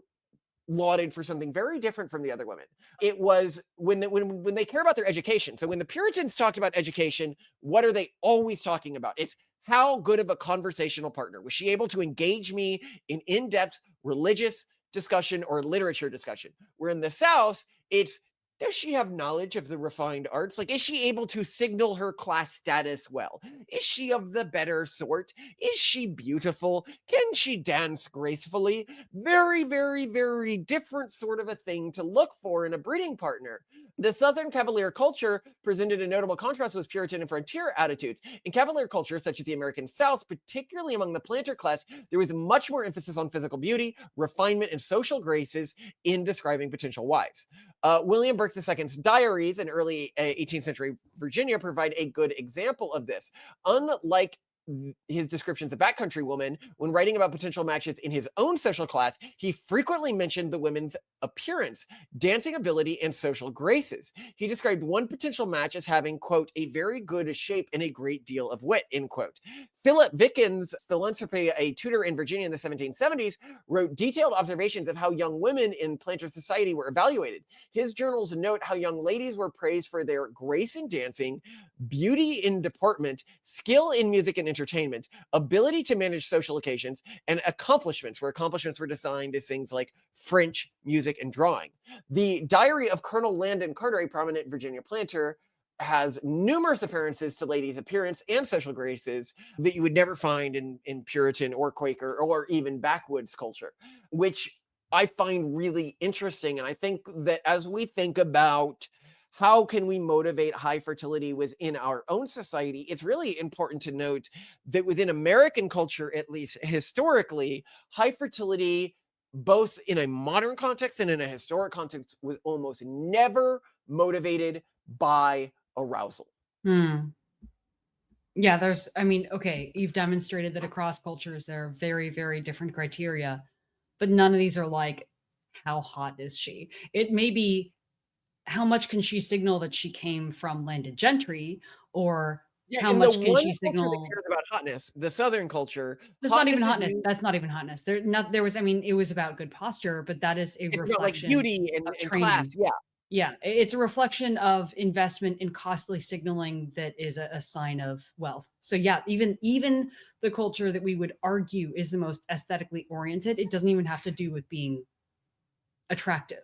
lauded for something very different from the other women. It was when they care about their education. So when the Puritans talked about education, what are they always talking about? It's how good of a conversational partner. Was she able to engage me in in-depth religious discussion or literature discussion? Where in the South, it's, does she have knowledge of the refined arts? Like, is she able to signal her class status well? Is she of the better sort? Is she beautiful? Can she dance gracefully? Very, very, very different sort of a thing to look for in a breeding partner. The Southern Cavalier culture presented a notable contrast with Puritan and frontier attitudes. In Cavalier culture, such as the American South, particularly among the planter class, there was much more emphasis on physical beauty, refinement, and social graces in describing potential wives. William Burke II's diaries in early 18th century Virginia provide a good example of this. Unlike his descriptions of backcountry women, when writing about potential matches in his own social class, he frequently mentioned the women's appearance, dancing ability, and social graces. He described one potential match as having, quote, a very good shape and a great deal of wit, end quote. Philip Vickens, philanthropy, a tutor in Virginia in the 1770s, wrote detailed observations of how young women in planter society were evaluated. His journals note how young ladies were praised for their grace in dancing, beauty in deportment, skill in music and entertainment, ability to manage social occasions, and accomplishments, where accomplishments were defined as things like French, music, and drawing. The diary of Colonel Landon Carter, a prominent Virginia planter, has numerous appearances to ladies' appearance and social graces that you would never find in Puritan or Quaker or even backwoods culture, which I find really interesting. And I think that as we think about how can we motivate high fertility within our own society, it's really important to note that within American culture, at least historically, high fertility, both in a modern context and in a historic context, was almost never motivated by arousal. Yeah, okay, you've demonstrated that across cultures there are very, very different criteria, but none of these are like, how hot is she? It may be, how much can she signal that she came from landed gentry, or how And much the can one she culture that signal? cares about hotness, the Southern culture, That's not even is hotness. used- That's not even hotness. There was, it was about good posture, but that is a it's about like reflection beauty of and class. training. Yeah. Yeah, it's a reflection of investment in costly signaling that is a sign of wealth. So yeah, even the culture that we would argue is the most aesthetically oriented, it doesn't even have to do with being attractive.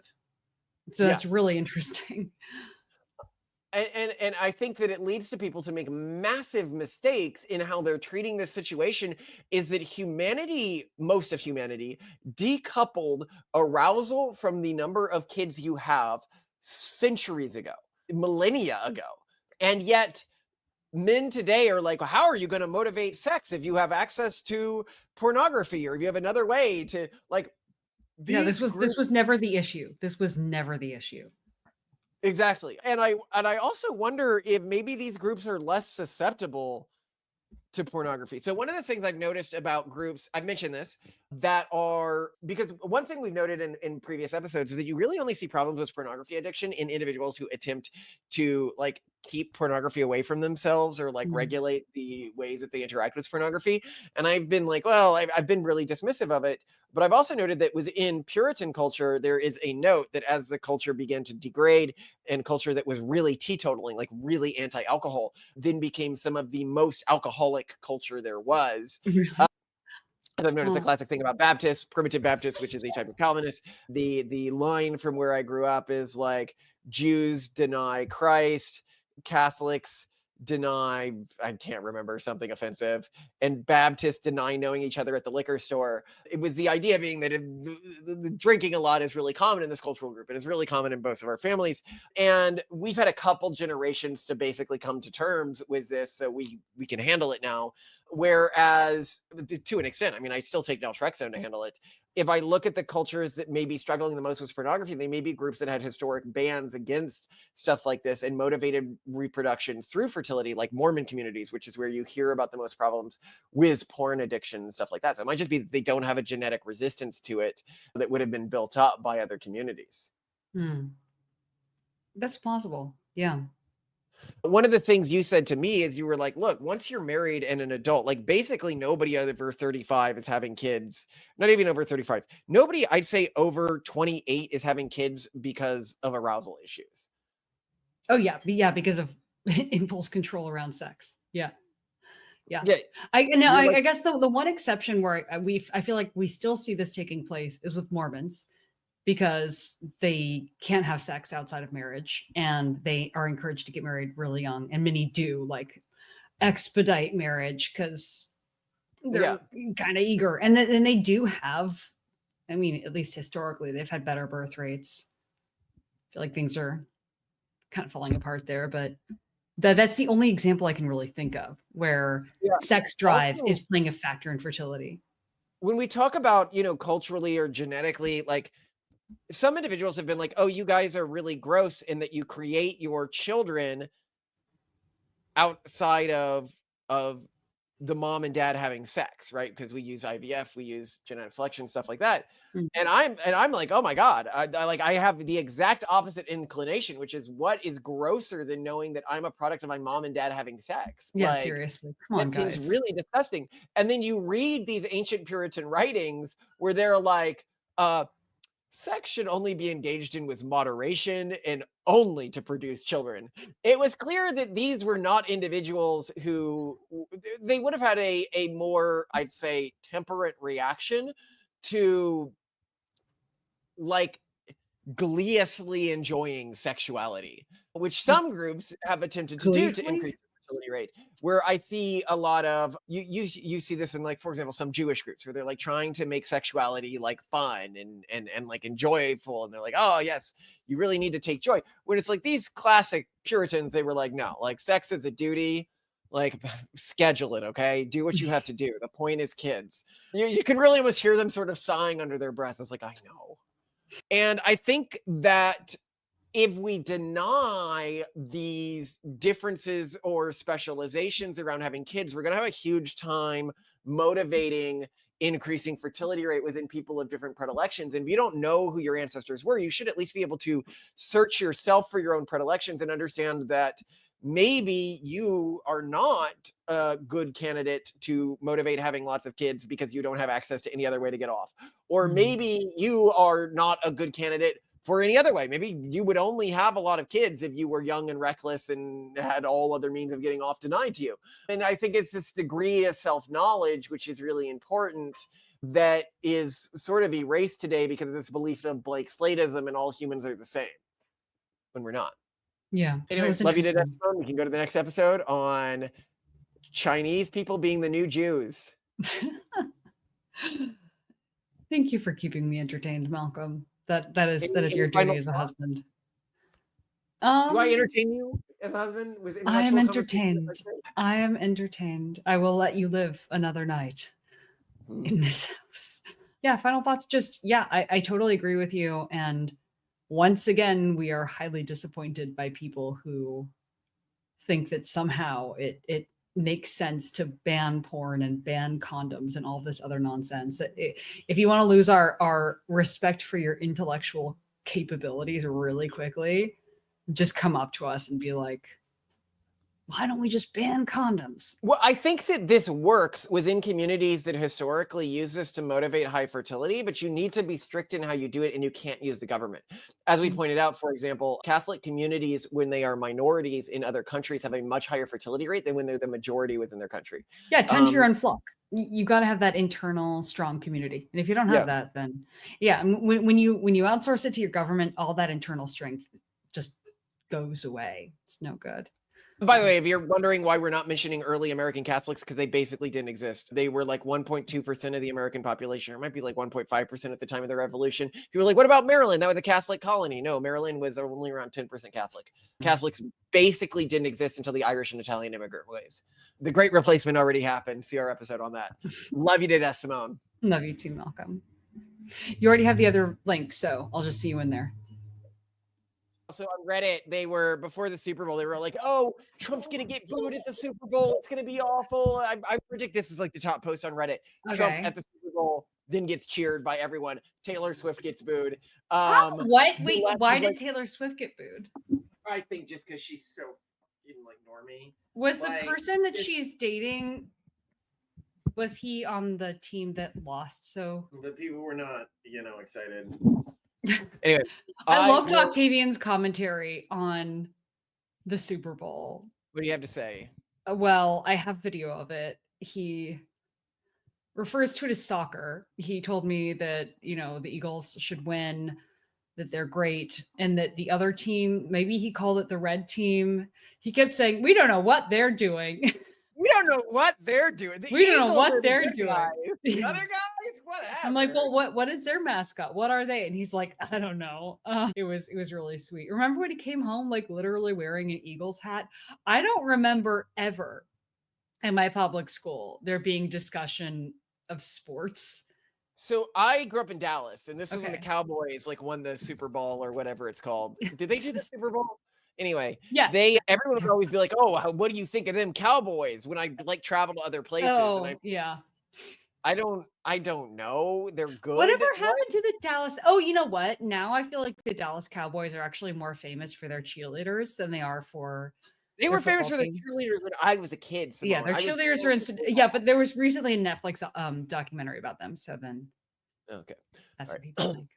So Yeah. that's really interesting. And I think that it leads to people to make massive mistakes in how they're treating this situation, is that humanity, most of humanity, decoupled arousal from the number of kids you have centuries ago, millennia ago. And yet men today are like, well, how are you going to motivate sex if you have access to pornography, or if you have another way to like Yeah, these this groups. was never the issue. This was never the issue. Exactly. And I also wonder if maybe these groups are less susceptible to pornography. So one of the things I've noticed about groups, I've mentioned this, that are, because one thing we've noted in previous episodes is that you really only see problems with pornography addiction in individuals who attempt to like keep pornography away from themselves, or like regulate the ways that they interact with pornography. And I've been like, well, I've been really dismissive of it. But I've also noted that within Puritan culture, there is a note that as the culture began to degrade, and culture that was really teetotaling, like really anti-alcohol, then became some of the most alcoholic culture there was. As I've noticed, the classic thing about Baptists, primitive Baptists, which is a type of Calvinist, the line from where I grew up is like, Jews deny Christ, Catholics deny, I can't remember, something offensive, and Baptists deny knowing each other at the liquor store. It was the idea being that drinking a lot is really common in this cultural group. It is really common in both of our families. And we've had a couple generations to basically come to terms with this, so we can handle it now. Whereas, to an extent, I mean, I still take naltrexone to handle it. If I look at the cultures that may be struggling the most with pornography, they may be groups that had historic bans against stuff like this and motivated reproduction through fertility, like Mormon communities, which is where you hear about the most problems with porn addiction and stuff like that. So it might just be that they don't have a genetic resistance to it that would have been built up by other communities. That's plausible. Yeah. One of the things you said to me is you were like, look, once you're married and an adult, like basically nobody over 35 is having kids, not even over 35. Nobody, I'd say over 28 is having kids because of arousal issues. Oh yeah. Yeah. Because of impulse control around sex. Yeah. Yeah. I guess the one exception where I feel like we still see this taking place is with Mormons, because they can't have sex outside of marriage and they are encouraged to get married really young, and many do like expedite marriage because they're kind of eager, and then they do have, I mean, at least historically they've had better birth rates. I feel like things are kind of falling apart there, but that's the only example I can really think of where sex drive Also, is playing a factor in fertility. When we talk about, culturally or genetically, like some individuals have been like, oh, you guys are really gross in that you create your children outside of the mom and dad having sex, right? Because we use IVF, we use genetic selection, stuff like that. Mm. And I'm like, oh my God, I have the exact opposite inclination, which is what is grosser than knowing that I'm a product of my mom and dad having sex? Yeah, Like, seriously. Come on, that seems guys. really disgusting. And then you read these ancient Puritan writings where they're like, sex should only be engaged in with moderation and only to produce children. It was clear that these were not individuals who they would have had a more, I'd say, temperate reaction to like gleefully enjoying sexuality, which some groups have attempted to do to Gleefully? increase the fertility rate. Where I see a lot of you see this in, like, for example, some Jewish groups where they're like trying to make sexuality like fun and like enjoyable, and they're like, oh yes, you really need to take joy. When it's like these classic Puritans, they were like, no, like sex is a duty. Like, schedule it, okay? Do what you have to do. The point is kids. You can really almost hear them sort of sighing under their breath. It's like, I know. And I think that if we deny these differences or specializations around having kids, we're going to have a huge time motivating increasing fertility rate within people of different predilections. And if you don't know who your ancestors were, you should at least be able to search yourself for your own predilections and understand that maybe you are not a good candidate to motivate having lots of kids because you don't have access to any other way to get off. Or maybe you are not a good candidate for any other way. Maybe you would only have a lot of kids if you were young and reckless and had all other means of getting off denied to you. And I think it's this degree of self-knowledge, which is really important, that is sort of erased today because of this belief of Blake Slatism and all humans are the same, when we're not. Yeah. That Anyway, was love you to death, interesting. Simone. We can go to the next episode on Chinese people being the new Jews. Thank you for keeping me entertained, Malcolm. That is Any your final duty as a thoughts? husband. Do I entertain you as a husband with I am intellectual conversation? entertained. I am entertained. I will let you live another night in this house. Yeah, final thoughts. Just, yeah, I totally agree with you. And once again, we are highly disappointed by people who think that somehow it makes sense to ban porn and ban condoms and all this other nonsense. If you want to lose our respect for your intellectual capabilities really quickly, just come up to us and be like, why don't we just ban condoms? Well, I think that this works within communities that historically use this to motivate high fertility, but you need to be strict in how you do it, and you can't use the government. As we pointed out, for example, Catholic communities, when they are minorities in other countries, have a much higher fertility rate than when they're the majority within their country. Yeah, tend to your own flock. You got to have that internal strong community, and if you don't have that, then when you outsource it to your government, all that internal strength just goes away. It's no good. By the way, if you're wondering why we're not mentioning early American Catholics, because they basically didn't exist. They were like 1.2% of the American population, or it might be like 1.5% at the time of the Revolution. People were like, what about Maryland? That was a Catholic colony. No, Maryland was only around 10% Catholic. Catholics basically didn't exist until the Irish and Italian immigrant waves. The Great Replacement already happened. See our episode on that. Love you to death, Simone. Love you too, Malcolm. You already have the other link, so I'll just see you in there. Also on Reddit, they were, before the Super Bowl, they were like, oh, Trump's going to get booed at the Super Bowl. It's going to be awful. I predict this is like the top post on Reddit. Okay. Trump at the Super Bowl then gets cheered by everyone. Taylor Swift gets booed. What? Wait, why did Taylor Swift get booed? I think just because she's so like normie. Was like, the person that she's dating, was he on the team that lost? So the people were not, excited. Anyway, I loved Octavian's commentary on the Super Bowl. What do you have to say? Well, I have video of it. He refers to it as soccer. He told me that, the Eagles should win, that they're great, and that the other team, maybe he called it the red team. He kept saying, we don't know what they're doing. We don't know what they're doing. We don't know what they're doing. The other guys, whatever. I'm like, well, what is their mascot? What are they? And he's like, I don't know. It was really sweet. Remember when he came home, like literally wearing an Eagles hat? I don't remember ever in my public school there being discussion of sports. So I grew up in Dallas, and this is when the Cowboys won the Super Bowl or whatever it's called. Did they do the Super Bowl? Anyway, Yes. everyone would always be like, "Oh, what do you think of them Cowboys?" When I like travel to other places, and Oh, yeah. I don't know. They're good. Whatever happened to the Dallas? Oh, you know what? Now I feel like the Dallas Cowboys are actually more famous for their cheerleaders than they are for They their were famous for football the team. cheerleaders when I was a kid. Yeah, Simone. their I was cheerleaders born are before yeah, that. but there was recently a Netflix documentary about them. So then Okay. that's All what people right. think.